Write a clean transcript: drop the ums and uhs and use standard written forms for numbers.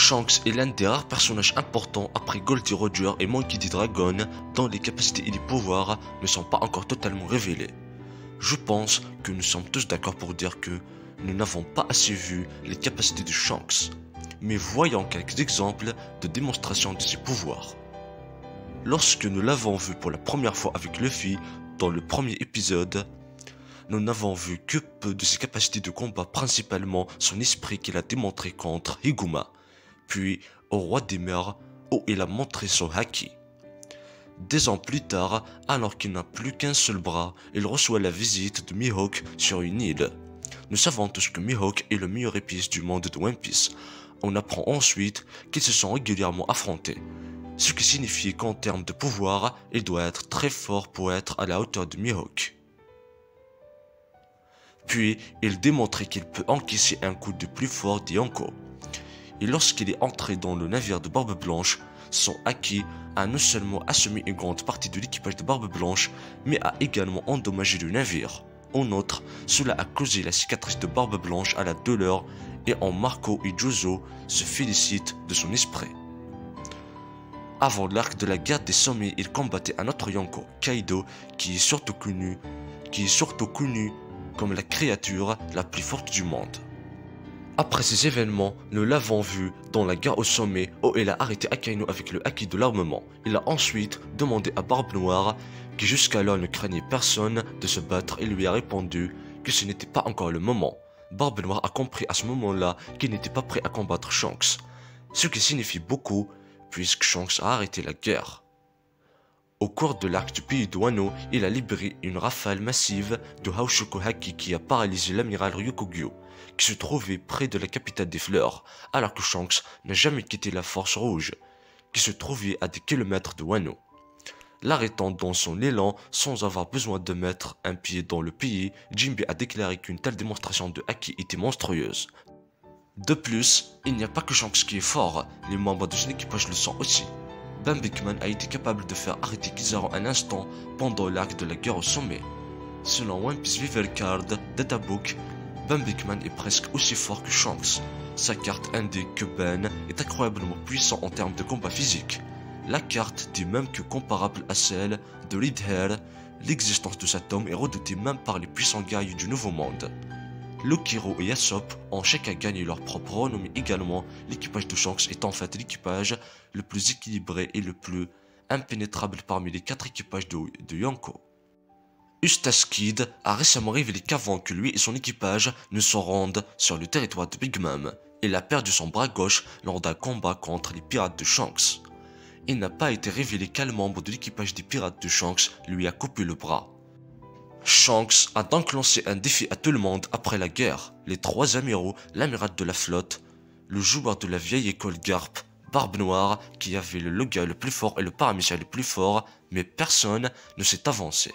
Shanks est l'un des rares personnages importants après Goldie Roger et Monkey D. Dragon dont les capacités et les pouvoirs ne sont pas encore totalement révélés. Je pense que nous sommes tous d'accord pour dire que nous n'avons pas assez vu les capacités de Shanks, mais voyons quelques exemples de démonstration de ses pouvoirs. Lorsque nous l'avons vu pour la première fois avec Luffy dans le premier épisode, nous n'avons vu que peu de ses capacités de combat, principalement son esprit qu'il a démontré contre Higuma, puis au Roi des Mers où il a montré son haki. Des ans plus tard, alors qu'il n'a plus qu'un seul bras, il reçoit la visite de Mihawk sur une île. Nous savons tous que Mihawk est le meilleur épéiste du monde de One Piece. On apprend ensuite qu'ils se sont régulièrement affrontés, ce qui signifie qu'en termes de pouvoir, il doit être très fort pour être à la hauteur de Mihawk. Puis, il démontrait qu'il peut encaisser un coup de plus fort d'Yonko. Et lorsqu'il est entré dans le navire de Barbe Blanche, son haki a non seulement assommé une grande partie de l'équipage de Barbe Blanche, mais a également endommagé le navire. En outre, cela a causé la cicatrice de Barbe Blanche à la douleur et en Marco et Jozo se félicitent de son esprit. Avant l'arc de la guerre des sommets, il combattait un autre Yonko, Kaido, qui est surtout connu comme la créature la plus forte du monde. Après ces événements, nous l'avons vu dans la guerre au sommet où il a arrêté Akainu avec le haki de l'armement. Il a ensuite demandé à Barbe Noire, qui jusqu'alors ne craignait personne, de se battre et lui a répondu que ce n'était pas encore le moment. Barbe Noire a compris à ce moment-là qu'il n'était pas prêt à combattre Shanks, ce qui signifie beaucoup puisque Shanks a arrêté la guerre. Au cours de l'arc du pays de Wano, il a libéré une rafale massive de Haoshoku Haki qui a paralysé l'amiral Ryukugyu, qui se trouvait près de la capitale des fleurs, alors que Shanks n'a jamais quitté la Force Rouge, qui se trouvait à des kilomètres de Wano. L'arrêtant dans son élan sans avoir besoin de mettre un pied dans le pays, Jinbe a déclaré qu'une telle démonstration de haki était monstrueuse. De plus, il n'y a pas que Shanks qui est fort, les membres de son équipage le sont aussi. Ben Beckman a été capable de faire arrêter Kizaru un instant pendant l'arc de la guerre au sommet. Selon One Piece Vivel Card Databook, Ben Beckman est presque aussi fort que Shanks. Sa carte indique que Ben est incroyablement puissant en termes de combat physique. La carte dit même que comparable à celle de Red Hair, l'existence de cet homme est redoutée même par les puissants guerriers du Nouveau Monde. Lokiro et Yasop ont chacun gagné leur propre renommée également. L'équipage de Shanks est en fait l'équipage le plus équilibré et le plus impénétrable parmi les 4 équipages de Yonko. Eustace Kid a récemment révélé qu'avant que lui et son équipage ne se rendent sur le territoire de Big Mom, il a perdu son bras gauche lors d'un combat contre les pirates de Shanks. Il n'a pas été révélé quel membre de l'équipage des pirates de Shanks lui a coupé le bras. Shanks a donc lancé un défi à tout le monde après la guerre, les 3 amiraux, l'amiral de la flotte, le joueur de la vieille école Garp, Barbe Noire qui avait le Loga le plus fort et le paramécia le plus fort, mais personne ne s'est avancé.